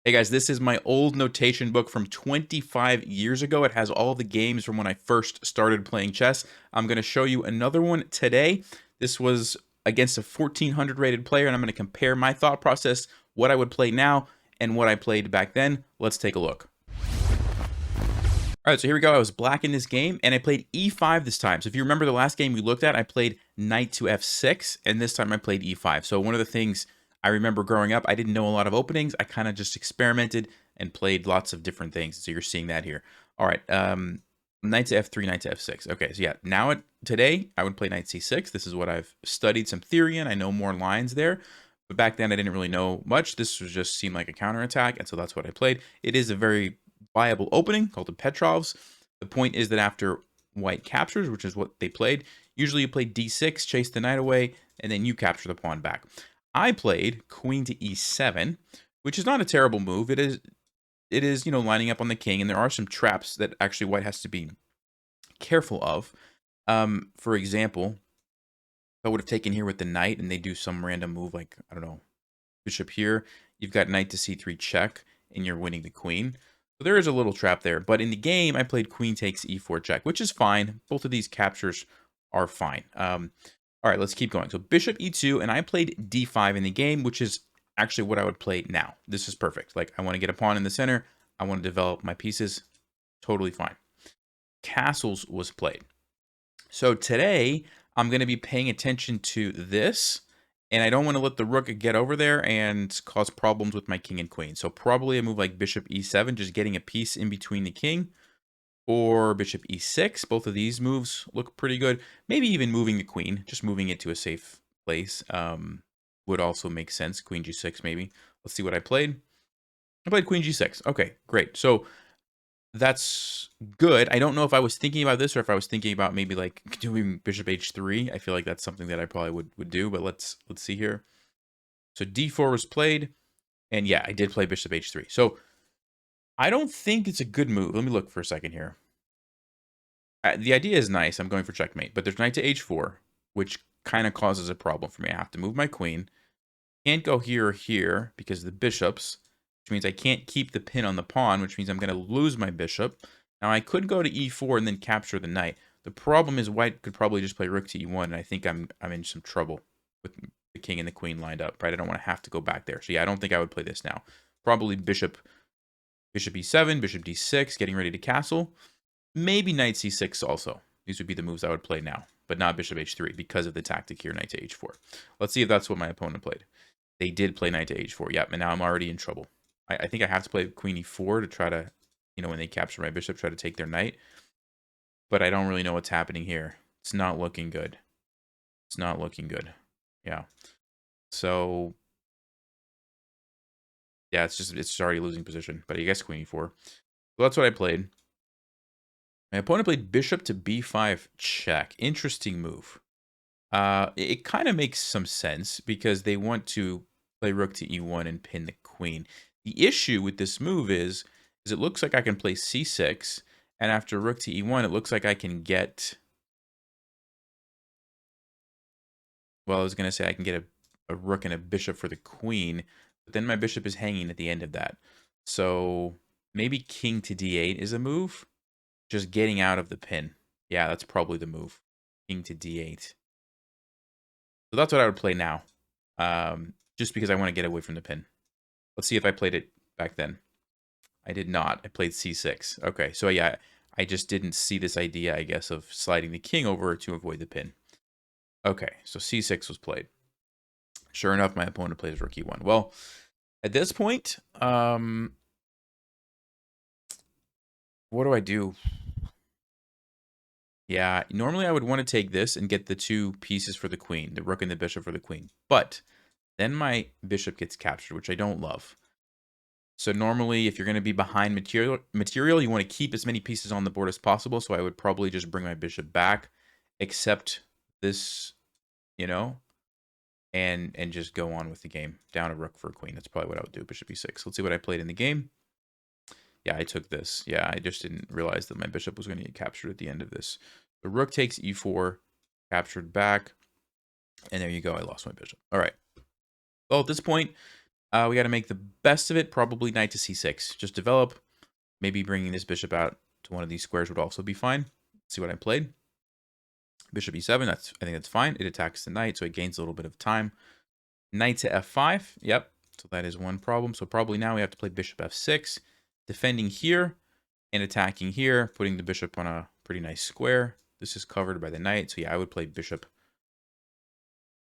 Hey guys, this is my old notation book from 25 years ago. It has all the games from when I first started playing chess. I'm going to show you another one today. This was against a 1400 rated player, and I'm going to compare my thought process, what I would play now, and what I played back then. Let's take a look. All right, so here we go. I was black in this game, and I played e5 this time. So if you remember the last game we looked at, I played knight to f6, and this time I played e5. So one of the things I remember growing up, I didn't know a lot of openings. I kind of just experimented and played lots of different things. So you're seeing that here. All right, knight to f3, knight to f6. Okay, so yeah, today I would play knight c6. This is what I've studied some theory in. I know more lines there. But back then I didn't really know much. This was just seemed like a counterattack, and so that's what I played. It is a very viable opening called the Petrovs. The point is that after white captures, which is what they played, usually you play d6, chase the knight away, and then you capture the pawn back. I played queen to e7, which is not a terrible move. It is, lining up on the king, and there are some traps that actually white has to be careful of. For example, if I would have taken here with the knight and they do some random move like, I don't know, bishop here, you've got knight to c3 check, and you're winning the queen. So there is a little trap there. But in the game, I played queen takes e4 check, which is fine. Both of these captures are fine. All right, let's keep going. So bishop e2, and I played d5 in the game, which is actually what I would play now. This is perfect. Like, I want to get a pawn in the center. I want to develop my pieces. Totally fine. Castles was played. So today, I'm going to be paying attention to this, and I don't want to let the rook get over there and cause problems with my king and queen. So probably a move like bishop e7, just getting a piece in between the king, or bishop e6. Both of these moves look pretty good. Maybe even moving the queen, just moving it to a safe place would also make sense. Queen g6 maybe. Let's see what I played. I played queen g6. Okay, great. So that's good. I don't know if I was thinking about this or if I was thinking about maybe like doing bishop h3. I feel like that's something that I probably would do, but let's see here. So d4 was played, and yeah, I did play bishop h3. So I don't think it's a good move. Let me look for a second here. The idea is nice. I'm going for checkmate, but there's knight to h4, which kind of causes a problem for me. I have to move my queen. Can't go here or here because of the bishops, which means I can't keep the pin on the pawn, which means I'm going to lose my bishop. Now, I could go to e4 and then capture the knight. The problem is white could probably just play rook to e1, and I think I'm in some trouble with the king and the queen lined up, right? I don't want to have to go back there. So yeah, I don't think I would play this now. Probably bishop e7, bishop d6, getting ready to castle. Maybe knight c6 also. These would be the moves I would play now, but not bishop h3 because of the tactic here, knight to h4. Let's see if that's what my opponent played. They did play knight to h4. Yep, and now I'm already in trouble. I think I have to play queen e4 to try to, when they capture my bishop, try to take their knight. But I don't really know what's happening here. It's not looking good. It's not looking good. Yeah. So, yeah, it's already losing position. But I guess queen e4. So that's what I played. My opponent played bishop to b5 check. Interesting move. It kind of makes some sense because they want to play rook to e1 and pin the queen. The issue with this move is it looks like I can play c6, and after rook to e1, it looks like I can get... Well, I was going to say I can get a rook and a bishop for the queen, but then my bishop is hanging at the end of that. So maybe king to d8 is a move. Just getting out of the pin. Yeah, that's probably the move. King to d8. So that's what I would play now. Just because I want to get away from the pin. Let's see if I played it back then. I did not. I played c6. Okay, so yeah, I just didn't see this idea, I guess, of sliding the king over to avoid the pin. Okay, so c6 was played. Sure enough, my opponent plays rook e1. Well, at this point, what do I do? Yeah, normally I would want to take this and get the two pieces for the queen, the rook and the bishop for the queen. But then my bishop gets captured, which I don't love. So normally, if you're going to be behind material, you want to keep as many pieces on the board as possible. So I would probably just bring my bishop back, accept this, and just go on with the game. Down a rook for a queen. That's probably what I would do. Bishop e6. Let's see what I played in the game. Yeah, I took this. Yeah, I just didn't realize that my bishop was going to get captured at the end of this. The rook takes e4, captured back, and there you go. I lost my bishop. All right. Well, at this point, We got to make the best of it. Probably knight to c6. Just develop. Maybe bringing this bishop out to one of these squares would also be fine. Let's see what I played. Bishop e7. I think that's fine. It attacks the knight, so it gains a little bit of time. Knight to f5. Yep. So that is one problem. So probably now we have to play bishop f6. Defending here and attacking here, putting the bishop on a pretty nice square. This is covered by the knight. So yeah, I would play bishop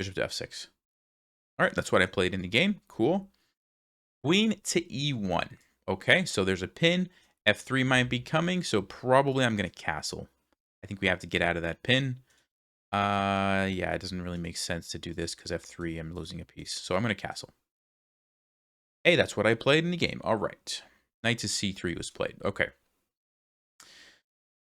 to f6. All right, that's what I played in the game. Cool. Queen to e1. Okay, so there's a pin. f3 might be coming, so probably I'm going to castle. I think we have to get out of that pin. Yeah, it doesn't really make sense to do this because f3, I'm losing a piece. So I'm going to castle. Hey, that's what I played in the game. All right. Knight to c3 was played. Okay.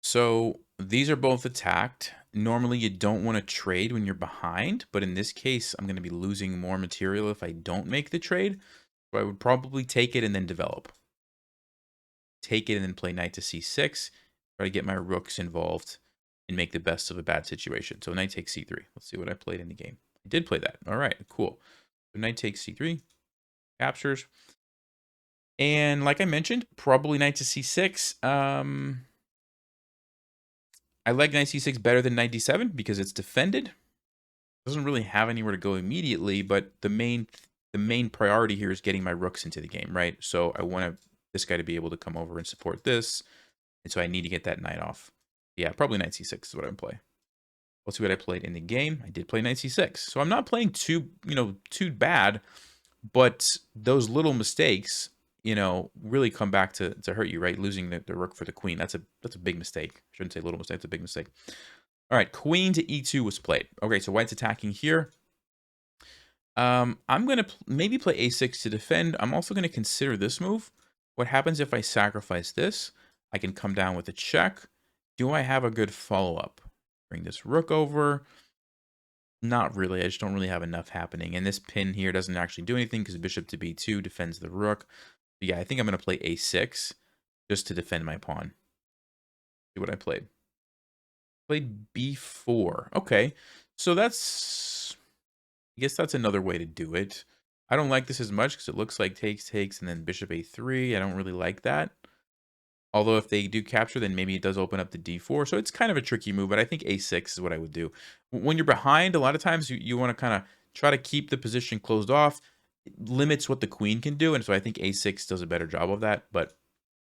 So these are both attacked. Normally, you don't want to trade when you're behind, but in this case, I'm going to be losing more material if I don't make the trade. So I would probably take it and then develop. Take it and then play knight to c6. Try to get my rooks involved and make the best of a bad situation. So knight takes c3. Let's see what I played in the game. I did play that. All right, cool. So knight takes c3. Captures. And like I mentioned, probably knight to c6. I like knight c6 better than knight d7 because it's defended. Doesn't really have anywhere to go immediately, but the main priority here is getting my rooks into the game, right? So I want this guy to be able to come over and support this, and so I need to get that knight off. Yeah, probably knight c6 is what I'm playing. Let's see what I played in the game. I did play knight c6, so I'm not playing too bad, but those little mistakes, really come back to hurt you, right? Losing the rook for the queen. That's a big mistake. I shouldn't say little mistake. It's a big mistake. All right, queen to e2 was played. Okay, so white's attacking here. I'm going to maybe play a6 to defend. I'm also going to consider this move. What happens if I sacrifice this? I can come down with a check. Do I have a good follow-up? Bring this rook over. Not really. I just don't really have enough happening. And this pin here doesn't actually do anything because bishop to b2 defends the rook. But yeah, I think I'm going to play a6 just to defend my pawn. See what I played. Played b4. Okay, so I guess that's another way to do it. I don't like this as much because it looks like takes, and then bishop a3. I don't really like that. Although if they do capture, then maybe it does open up to d4. So it's kind of a tricky move, but I think a6 is what I would do. When you're behind, a lot of times you want to kind of try to keep the position closed off. It limits what the queen can do, and so I think a6 does a better job of that, but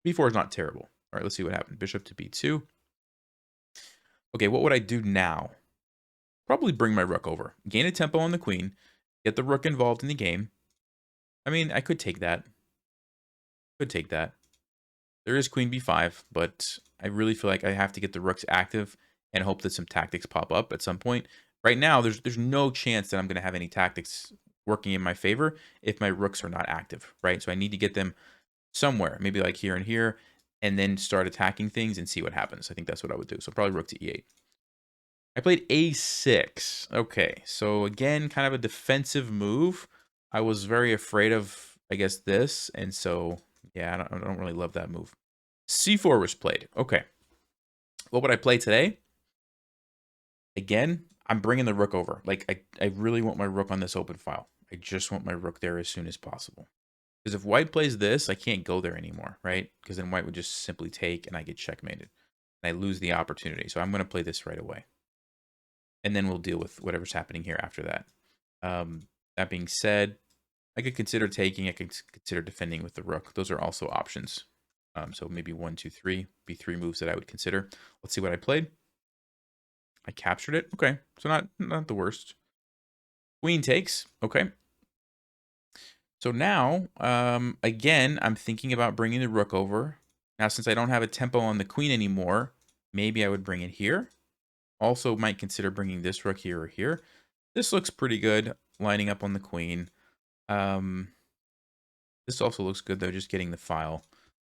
b4 is not terrible. All right, let's see what happened. Bishop to b2. Okay, what would I do now? Probably bring my rook over. Gain a tempo on the queen. Get the rook involved in the game. I mean, I could take that. Could take that. There is queen b5, but I really feel like I have to get the rooks active and hope that some tactics pop up at some point. Right now, there's no chance that I'm going to have any tactics working in my favor if my rooks are not active, right? So I need to get them somewhere, maybe like here and here, and then start attacking things and see what happens. I think that's what I would do. So probably rook to e8. I played a6. Okay, so again, kind of a defensive move. I was very afraid of, I guess, this, and so yeah, I don't really love that move. c4 was played. Okay, what would I play today? Again, I'm bringing the rook over. Like, I really want my rook on this open file. I just want my rook there as soon as possible. Because if white plays this, I can't go there anymore, right? Because then white would just simply take, and I get checkmated. And I lose the opportunity. So I'm going to play this right away. And then we'll deal with whatever's happening here after that. That being said, I could consider taking. I could consider defending with the rook. Those are also options. So maybe 1, 2, 3 be 3 moves that I would consider. Let's see what I played. I captured it. Okay, so not the worst. Queen takes. Okay. So now, again, I'm thinking about bringing the rook over. Now, since I don't have a tempo on the queen anymore, maybe I would bring it here. Also might consider bringing this rook here or here. This looks pretty good, lining up on the queen. This also looks good, though, just getting the file.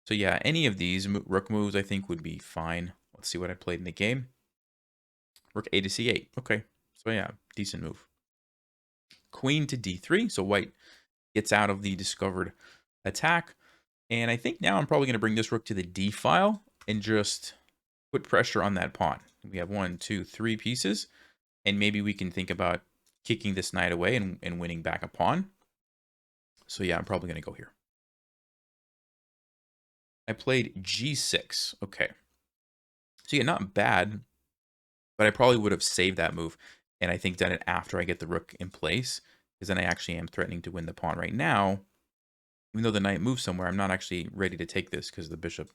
So yeah, any of these rook moves I think would be fine. Let's see what I played in the game. Rook a to c8. Okay, so yeah, decent move. Queen to d3, so white gets out of the discovered attack. And I think now I'm probably going to bring this rook to the d file and just put pressure on that pawn. We have 1, 2, 3 pieces, and maybe we can think about kicking this knight away and winning back a pawn. So yeah, I'm probably going to go here. I played g6. Okay. So yeah, not bad, but I probably would have saved that move, and I think done it after I get the rook in place, because then I actually am threatening to win the pawn. Right now, even though the knight moves somewhere, I'm not actually ready to take this because the bishop.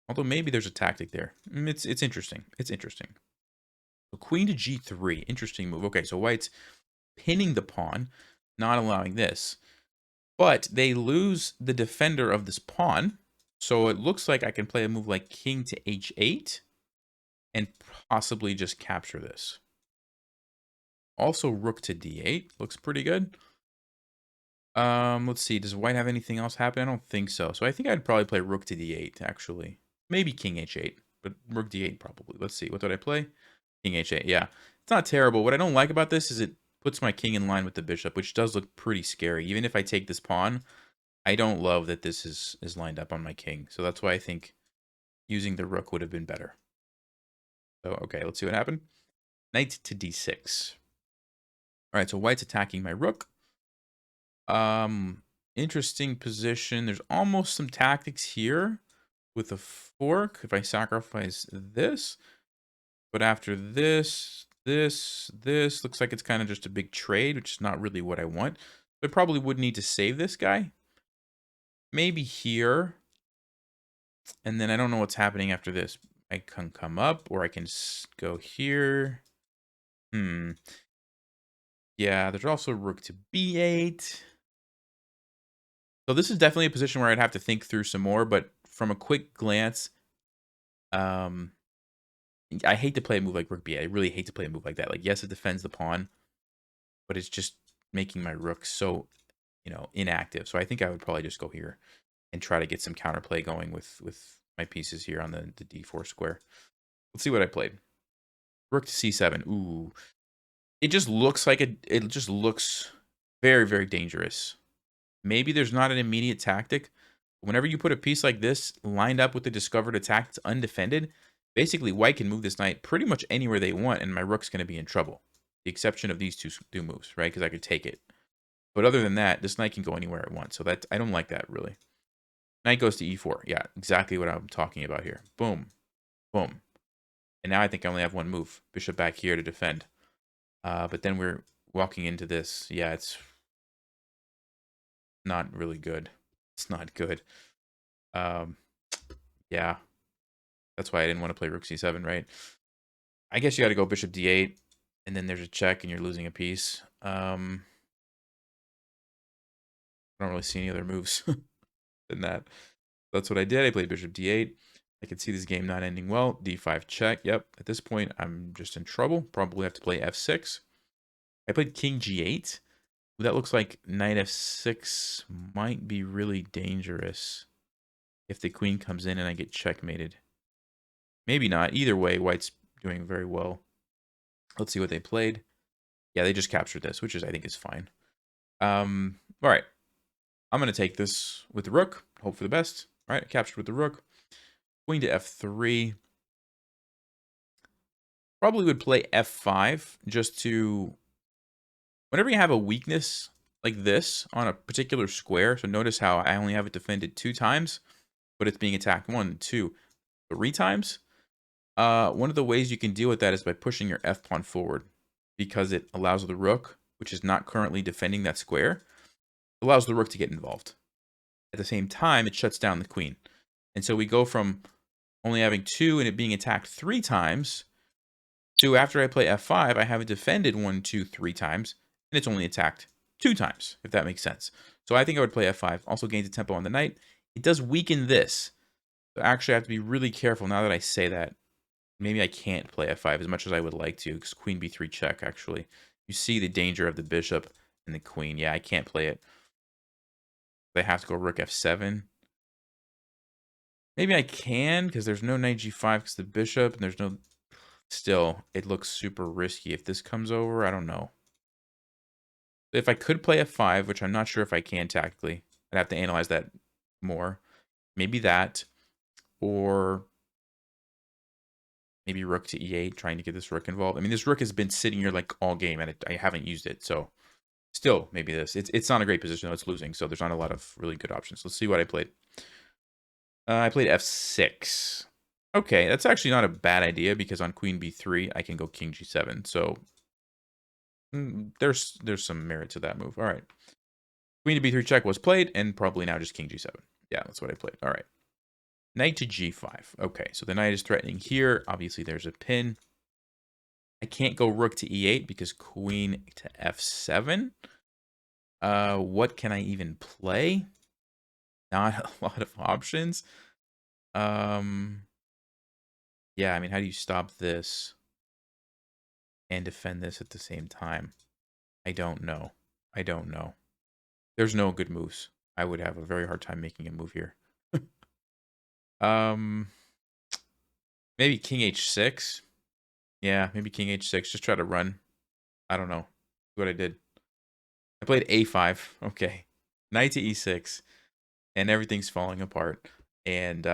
Although maybe there's a tactic there. It's interesting. It's interesting. So queen to g3. Interesting move. Okay, so white's pinning the pawn, not allowing this. But they lose the defender of this pawn. So it looks like I can play a move like king to h8 and possibly just capture this. Also rook to d8 looks pretty good. Let's see. Does white have anything else happen? I don't think so. So I think I'd probably play rook to d8 actually. Maybe king h8, but rook d8 probably. Let's see. What did I play? King h8. Yeah. It's not terrible. What I don't like about this is it puts my king in line with the bishop, which does look pretty scary. Even if I take this pawn, I don't love that this is lined up on my king. So that's why I think using the rook would have been better. So okay, let's see what happened. Knight to d6. All right, so white's attacking my rook. Interesting position. There's almost some tactics here with a fork if I sacrifice this. But after this looks like it's kind of just a big trade, which is not really what I want. So I probably would need to save this guy. Maybe here. And then I don't know what's happening after this. I can come up or I can go here. Yeah, there's also rook to b8. So this is definitely a position where I'd have to think through some more, but from a quick glance, I hate to play a move like rook b8. I really hate to play a move like that. Like, yes, it defends the pawn, but it's just making my rook so, inactive. So I think I would probably just go here and try to get some counterplay going with my pieces here on the d4 square. Let's see what I played. Rook to c7. Ooh. It just looks like it just looks very, very dangerous. Maybe there's not an immediate tactic. Whenever you put a piece like this lined up with the discovered attack that's undefended, basically white can move this knight pretty much anywhere they want, and my rook's going to be in trouble. The exception of these two moves, right? Because I could take it. But other than that, this knight can go anywhere I want. So that I don't like that, really. Knight goes to e4. Yeah, exactly what I'm talking about here. Boom. Boom. And now I think I only have one move. Bishop back here to defend. But then we're walking into this. Yeah, it's not really good. It's not good. Yeah. That's why I didn't want to play rook c7, right? I guess you got to go bishop d8, and then there's a check, and you're losing a piece. I don't really see any other moves than that. That's what I did. I played bishop d8. I can see this game not ending well. d5 check. Yep. At this point, I'm just in trouble. Probably have to play f6. I played king g8. That looks like knight f6 might be really dangerous if the queen comes in and I get checkmated. Maybe not. Either way, white's doing very well. Let's see what they played. Yeah, they just captured this, which is I think is fine. All right. I'm gonna take this with the rook. Hope for the best. All right, captured with the rook. Queen to f3. Probably would play f5 just to. Whenever you have a weakness like this on a particular square, so notice how I only have it defended 2 times, but it's being attacked 1, 2, 3 times. One of the ways you can deal with that is by pushing your f pawn forward, because it allows the rook, which is not currently defending that square, allows the rook to get involved. At the same time, it shuts down the queen. And so we go from only having 2 and it being attacked 3 times to after I play f5, I have it defended 1, 2, 3 times, and it's only attacked 2 times, if that makes sense. So I think I would play f5. Also gains a tempo on the knight. It does weaken this. So actually, I have to be really careful now that I say that. Maybe I can't play f5 as much as I would like to, because queen b3 check, actually. You see the danger of the bishop and the queen. Yeah, I can't play it. They have to go rook f7. Maybe I can, because there's no knight g5 because the bishop, and there's no... Still, it looks super risky. If this comes over, I don't know. If I could play f5, which I'm not sure if I can tactically, I'd have to analyze that more. Maybe that, or maybe rook to e8, trying to get this rook involved. I mean, this rook has been sitting here like all game, and I haven't used it, so Still, maybe this. It's not a great position, though. It's losing, so there's not a lot of really good options. Let's see what I played. I played f6. Okay, that's actually not a bad idea because on queen b3, I can go king g7. So there's some merit to that move. All right. Queen to b3 check was played, and probably now just king g7. Yeah, that's what I played. All right. Knight to g5. Okay, so the knight is threatening here. Obviously, there's a pin. I can't go rook to e8 because queen to f7. What can I even play? Not a lot of options. Yeah, I mean, how do you stop this and defend this at the same time? I don't know. I don't know. There's no good moves. I would have a very hard time making a move here. um, maybe king h6. Yeah, maybe king h6. Just try to run. I don't know what I did. I played a5. Okay, knight to e6, and everything's falling apart. And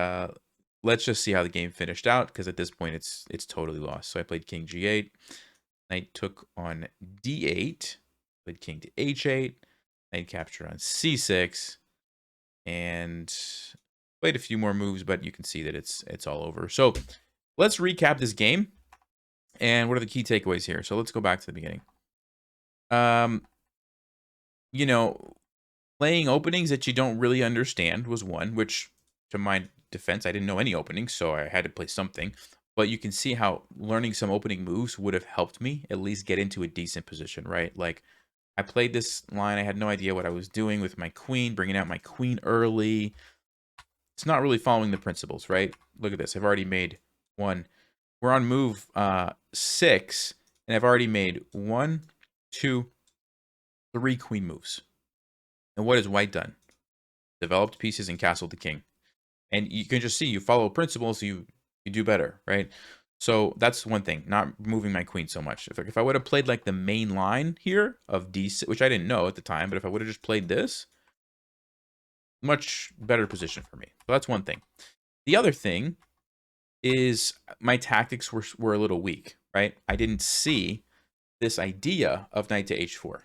let's just see how the game finished out, because at this point it's totally lost. So I played king g8. Knight took on d8. Played king to h8. Knight capture on c6. And played a few more moves, but you can see that it's all over. So let's recap this game. And what are the key takeaways here? So let's go back to the beginning. You know, playing openings that you don't really understand was one, which to my defense, I didn't know any openings, so I had to play something. But you can see how learning some opening moves would have helped me at least get into a decent position, right? Like, I played this line, I had no idea what I was doing with my queen, bringing out my queen early. It's not really following the principles, right? Look at this. I've already made one. We're on move 6, and I've already made 1, 2, 3 queen moves. And what has white done? Developed pieces and castled the king. And you can just see, you follow principles, you do better, right? So that's one thing, not moving my queen so much. If I would have played like the main line here of d6, which I didn't know at the time, but if I would have just played this, much better position for me. So that's one thing. The other thing is my tactics were a little weak, right? I didn't see this idea of knight to h4,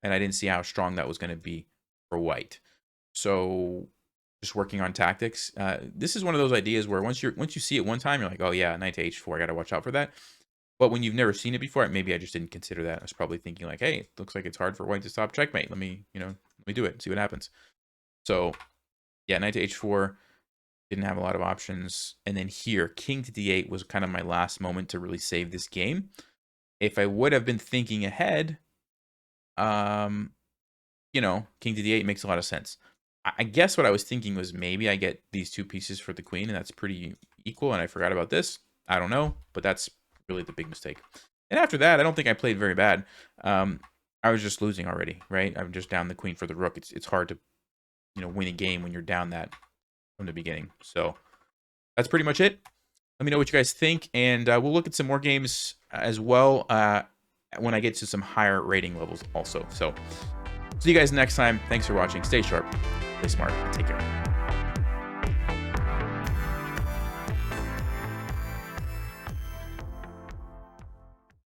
and I didn't see how strong that was going to be for white. So just working on tactics. This is one of those ideas where once you see it one time, you're like, oh yeah, knight to h4, I got to watch out for that. But when you've never seen it before, maybe I just didn't consider that. I was probably thinking like, hey, it looks like it's hard for white to stop checkmate. Let me do it, see what happens. So yeah, knight to h4, didn't have a lot of options. And then here, king to d8 was kind of my last moment to really save this game. If I would have been thinking ahead, king to d8 makes a lot of sense. I guess what I was thinking was maybe I get these 2 pieces for the queen, and that's pretty equal, and I forgot about this. I don't know, but that's really the big mistake. And after that, I don't think I played very bad. I was just losing already, right? I'm just down the queen for the rook. It's hard to, win a game when you're down that from the beginning. So that's pretty much it. Let me know what you guys think, and we'll look at some more games as well when I get to some higher rating levels also. So see you guys next time. Thanks for watching. Stay sharp, play smart, and take care.